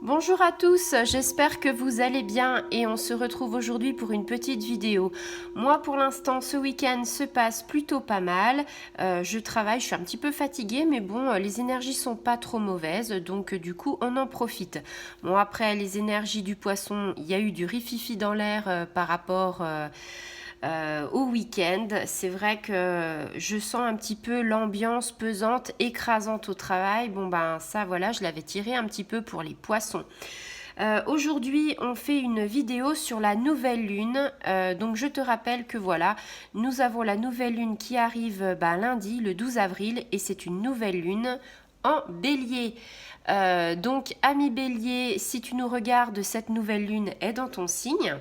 Bonjour à tous, j'espère que vous allez bien et on se retrouve aujourd'hui pour une petite vidéo. Moi pour l'instant ce week-end se passe plutôt pas mal, je travaille, je suis un petit peu fatiguée mais bon les énergies sont pas trop mauvaises donc du coup on en profite. Bon après les énergies du poisson, il y a eu du rififi dans l'air par rapport au week-end. C'est vrai que je sens un petit peu l'ambiance pesante, écrasante au travail. Bon ben ça voilà, je l'avais tiré un petit peu pour les poissons. Aujourd'hui, on fait une vidéo sur la nouvelle lune. Donc, je te rappelle que voilà, nous avons la nouvelle lune qui arrive lundi, le 12 avril, et c'est une nouvelle lune en bélier. Donc, ami bélier, si tu nous regardes, cette nouvelle lune est dans ton signe.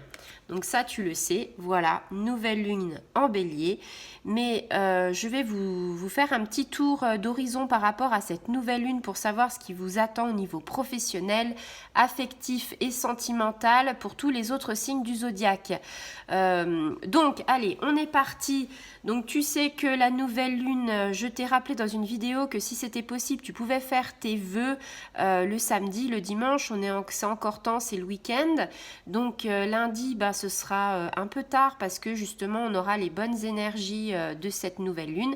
Donc ça, tu le sais. Voilà, nouvelle lune en bélier. Mais je vais vous faire un petit tour d'horizon par rapport à cette nouvelle lune pour savoir ce qui vous attend au niveau professionnel, affectif et sentimental pour tous les autres signes du zodiaque. Donc, allez, on est parti. Donc, tu sais que la nouvelle lune, je t'ai rappelé dans une vidéo que si c'était possible, tu pouvais faire tes vœux le samedi, le dimanche. C'est encore temps, c'est le week-end. Donc, lundi, ce sera un peu tard parce que justement, on aura les bonnes énergies de cette nouvelle lune.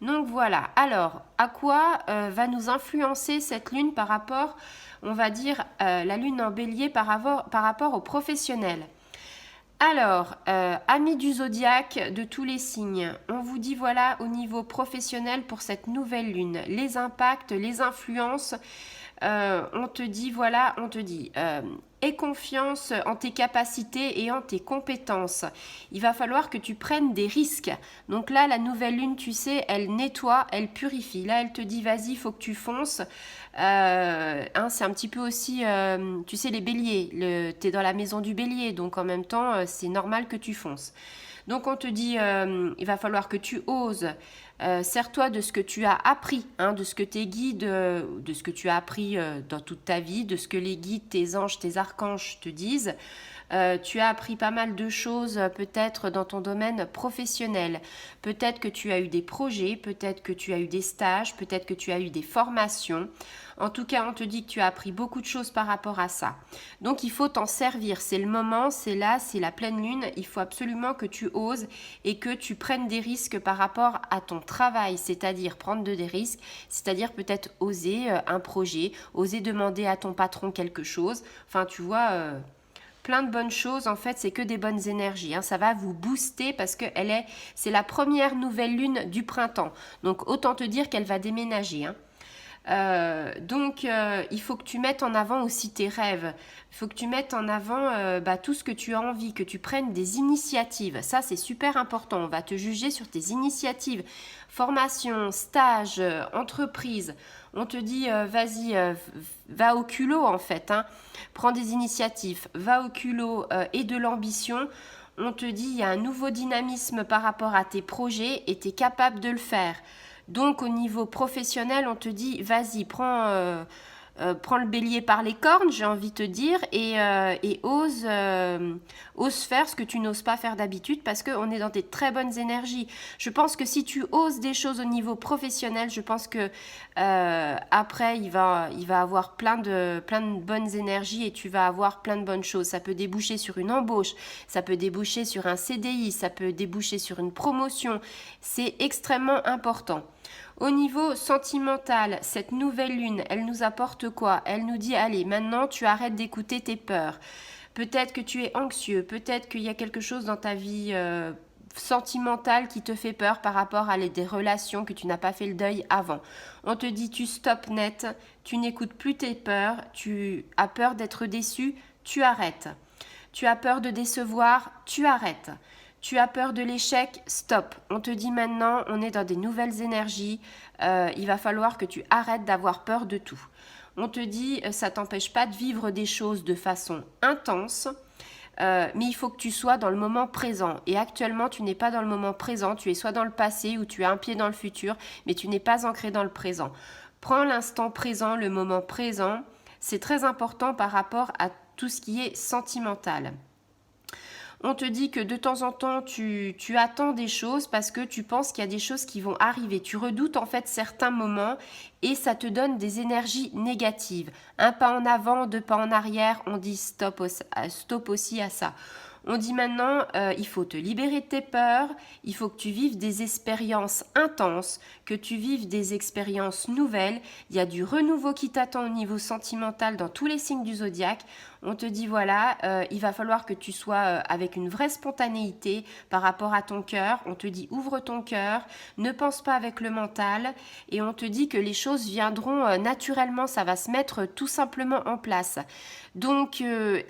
Donc, voilà. Alors, à quoi va nous influencer cette lune par rapport, on va dire, la lune en bélier par rapport aux professionnels? Alors, amis du zodiaque de tous les signes, on vous dit voilà au niveau professionnel pour cette nouvelle lune, les impacts, les influences, on te dit aie confiance en tes capacités et en tes compétences. Il va falloir que tu prennes des risques. Donc là, la nouvelle lune, tu sais, elle nettoie, elle purifie. Là, elle te dit vas-y, il faut que tu fonces. C'est un petit peu aussi, tu sais, les béliers. T'es dans la maison du bélier, donc en même temps, c'est normal que tu fonces. Donc on te dit, il va falloir que tu oses. Sers-toi de ce que tu as appris, de ce que tes guides, de ce que tu as appris dans toute ta vie, de ce que les guides, tes anges, tes archanges te disent. Tu as appris pas mal de choses peut-être dans ton domaine professionnel. Peut-être que tu as eu des projets, peut-être que tu as eu des stages, peut-être que tu as eu des formations. En tout cas, on te dit que tu as appris beaucoup de choses par rapport à ça. Donc, il faut t'en servir. C'est le moment, c'est là, c'est la pleine lune. Il faut absolument que tu oses et que tu prennes des risques par rapport à ton travail, c'est-à-dire prendre des risques, c'est-à-dire peut-être oser un projet, oser demander à ton patron quelque chose. Enfin, tu vois, plein de bonnes choses. En fait, c'est que des bonnes énergies. Ça va vous booster parce que c'est la première nouvelle lune du printemps. Donc, autant te dire qu'elle va déménager. Donc, il faut que tu mettes en avant aussi tes rêves. Il faut que tu mettes en avant tout ce que tu as envie, que tu prennes des initiatives. Ça, c'est super important. On va te juger sur tes initiatives. Formation, stage, entreprise. On te dit, vas-y, va au culot en fait. Prends des initiatives, va au culot et de l'ambition. On te dit, il y a un nouveau dynamisme par rapport à tes projets et tu es capable de le faire. Donc au niveau professionnel, on te dit, vas-y, prends le bélier par les cornes, j'ai envie de te dire, et ose faire ce que tu n'oses pas faire d'habitude parce qu'on est dans des très bonnes énergies. Je pense que si tu oses des choses au niveau professionnel, je pense que après, il va avoir plein de bonnes énergies et tu vas avoir plein de bonnes choses. Ça peut déboucher sur une embauche, ça peut déboucher sur un CDI, ça peut déboucher sur une promotion. C'est extrêmement important. Au niveau sentimental, cette nouvelle lune, elle nous apporte quoi? Elle nous dit, allez, maintenant tu arrêtes d'écouter tes peurs. Peut-être que tu es anxieux, peut-être qu'il y a quelque chose dans ta vie sentimentale qui te fait peur par rapport à des relations que tu n'as pas fait le deuil avant. On te dit, tu stops net, tu n'écoutes plus tes peurs, tu as peur d'être déçu, tu arrêtes. Tu as peur de décevoir, tu arrêtes. Tu as peur de l'échec, stop. On te dit maintenant, on est dans des nouvelles énergies. Il va falloir que tu arrêtes d'avoir peur de tout. On te dit, ça t'empêche pas de vivre des choses de façon intense, mais il faut que tu sois dans le moment présent. Et actuellement, tu n'es pas dans le moment présent. Tu es soit dans le passé ou tu as un pied dans le futur, mais tu n'es pas ancré dans le présent. Prends l'instant présent, le moment présent. C'est très important par rapport à tout ce qui est sentimental. On te dit que de temps en temps, tu attends des choses parce que tu penses qu'il y a des choses qui vont arriver. Tu redoutes en fait certains moments et ça te donne des énergies négatives. Un pas en avant, deux pas en arrière, on dit stop aussi à ça. On dit maintenant, il faut te libérer de tes peurs, il faut que tu vives des expériences intenses, que tu vives des expériences nouvelles. Il y a du renouveau qui t'attend au niveau sentimental dans tous les signes du zodiaque. On te dit voilà, il va falloir que tu sois avec une vraie spontanéité par rapport à ton cœur. On te dit ouvre ton cœur, ne pense pas avec le mental et on te dit que les choses viendront naturellement, ça va se mettre tout simplement en place. Donc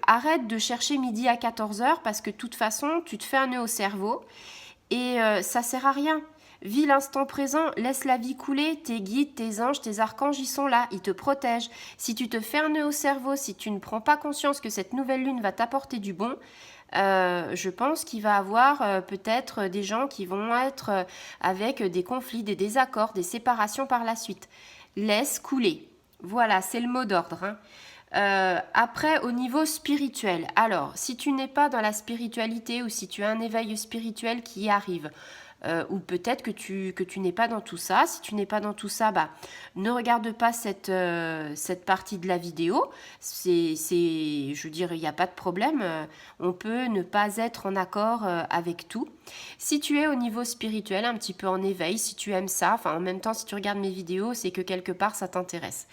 arrête de chercher midi à 14h parce que de toute façon tu te fais un nœud au cerveau et ça sert à rien. Vis l'instant présent, laisse la vie couler, tes guides, tes anges, tes archanges, ils sont là, ils te protègent. Si tu te fais un nœud au cerveau, si tu ne prends pas conscience que cette nouvelle lune va t'apporter du bon, je pense qu'il va y avoir peut-être des gens qui vont être avec des conflits, des désaccords, des séparations par la suite. Laisse couler. Voilà, c'est le mot d'ordre, hein. Après, au niveau spirituel, alors, si tu n'es pas dans la spiritualité ou si tu as un éveil spirituel qui arrive, ou peut-être que tu n'es pas dans tout ça. Si tu n'es pas dans tout ça, bah, ne regarde pas cette partie de la vidéo. Je veux dire, il n'y a pas de problème. On peut ne pas être en accord avec tout. Si tu es au niveau spirituel, un petit peu en éveil, si tu aimes ça, enfin en même temps, si tu regardes mes vidéos, c'est que quelque part, ça t'intéresse.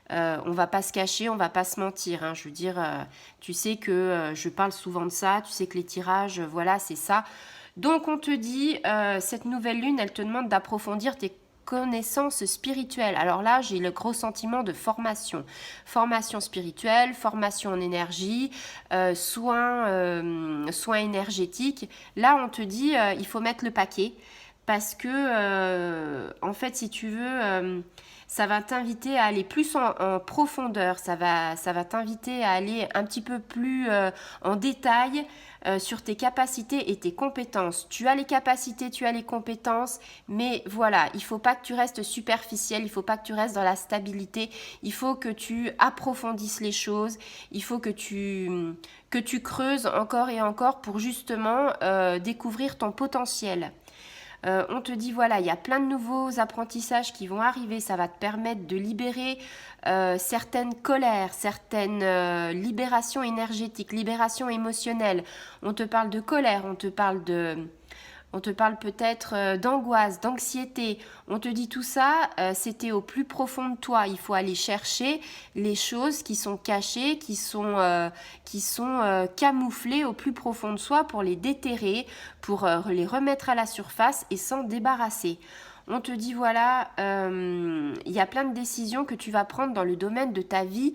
On va pas se cacher, on va pas se mentir, hein. Je veux dire, tu sais que je parle souvent de ça, tu sais que les tirages, voilà, c'est ça. Donc on te dit, cette nouvelle lune, elle te demande d'approfondir tes connaissances spirituelles. Alors là, j'ai le gros sentiment de formation. Formation spirituelle, formation en énergie, soins énergétiques. Là, on te dit, il faut mettre le paquet parce que, en fait, si tu veux... ça va t'inviter à aller plus en profondeur, ça va t'inviter à aller un petit peu plus en détail sur tes capacités et tes compétences. Tu as les capacités, tu as les compétences, mais voilà, il ne faut pas que tu restes superficiel, il ne faut pas que tu restes dans la stabilité, il faut que tu approfondisses les choses, il faut que tu creuses encore et encore pour justement découvrir ton potentiel. On te dit voilà, il y a plein de nouveaux apprentissages qui vont arriver, ça va te permettre de libérer certaines colères, certaines libérations énergétiques, libérations émotionnelles. On te parle de colère, on te parle peut-être d'angoisse, d'anxiété. On te dit tout ça, c'était au plus profond de toi. Il faut aller chercher les choses qui sont cachées, qui sont camouflées au plus profond de soi pour les déterrer, pour les remettre à la surface et s'en débarrasser. On te dit voilà, il y a plein de décisions que tu vas prendre dans le domaine de ta vie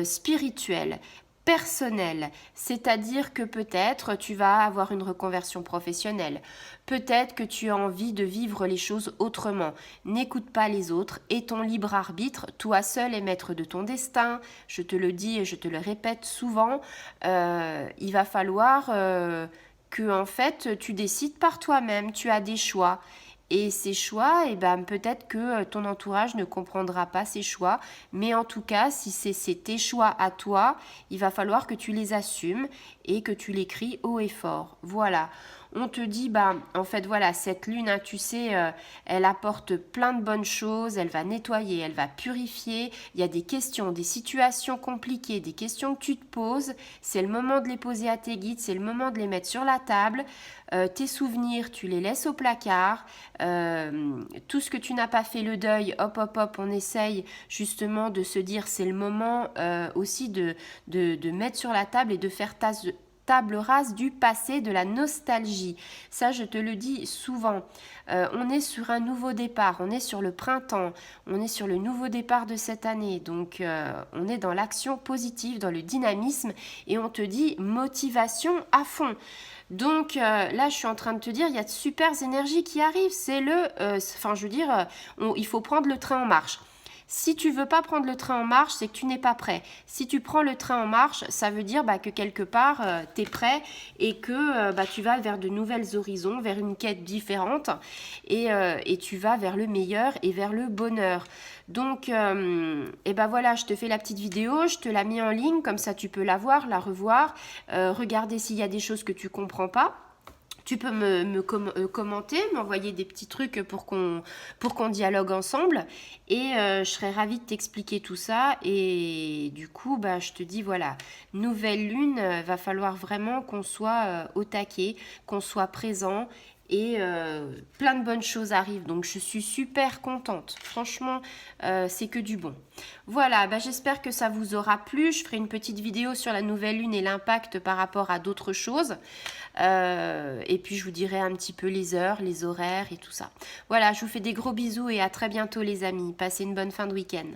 spirituelle. Personnel, c'est-à-dire que peut-être tu vas avoir une reconversion professionnelle, peut-être que tu as envie de vivre les choses autrement. N'écoute pas les autres, aie ton libre arbitre, toi seul es maître de ton destin. Je te le dis et je te le répète souvent, il va falloir que en fait tu décides par toi-même, tu as des choix. Et ces choix, eh ben, peut-être que ton entourage ne comprendra pas ces choix, mais en tout cas, si c'est tes choix à toi, il va falloir que tu les assumes et que tu les cries haut et fort. Voilà. On te dit, bah, en fait, voilà, cette lune, hein, tu sais, elle apporte plein de bonnes choses, elle va nettoyer, elle va purifier. Il y a des questions, des situations compliquées, des questions que tu te poses. C'est le moment de les poser à tes guides, c'est le moment de les mettre sur la table. Tes souvenirs, tu les laisses au placard. Tout ce que tu n'as pas fait le deuil, hop, hop, hop, on essaye justement de se dire, c'est le moment aussi de mettre sur la table et de faire table rase du passé, de la nostalgie. Ça, je te le dis souvent. On est sur un nouveau départ, on est sur le printemps, on est sur le nouveau départ de cette année. Donc, on est dans l'action positive, dans le dynamisme et on te dit motivation à fond. Donc là, je suis en train de te dire, il y a de super énergies qui arrivent. C'est il faut prendre le train en marche. Si tu veux pas prendre le train en marche, c'est que tu n'es pas prêt. Si tu prends le train en marche, ça veut dire que quelque part, tu es prêt et que tu vas vers de nouvelles horizons, vers une quête différente et tu vas vers le meilleur et vers le bonheur. Donc, et voilà, je te fais la petite vidéo, je te la mets en ligne, comme ça tu peux la voir, la revoir, regarder s'il y a des choses que tu comprends pas. Tu peux commenter, m'envoyer des petits trucs pour qu'on dialogue ensemble et je serais ravie de t'expliquer tout ça. Et du coup, je te dis voilà, nouvelle lune, va falloir vraiment qu'on soit au taquet, qu'on soit présent et plein de bonnes choses arrivent. Donc je suis super contente. Franchement, c'est que du bon. Voilà, j'espère que ça vous aura plu. Je ferai une petite vidéo sur la nouvelle lune et l'impact par rapport à d'autres choses. Et puis je vous dirai un petit peu les heures, les horaires et tout ça. Voilà, je vous fais des gros bisous et à très bientôt les amis. Passez une bonne fin de week-end.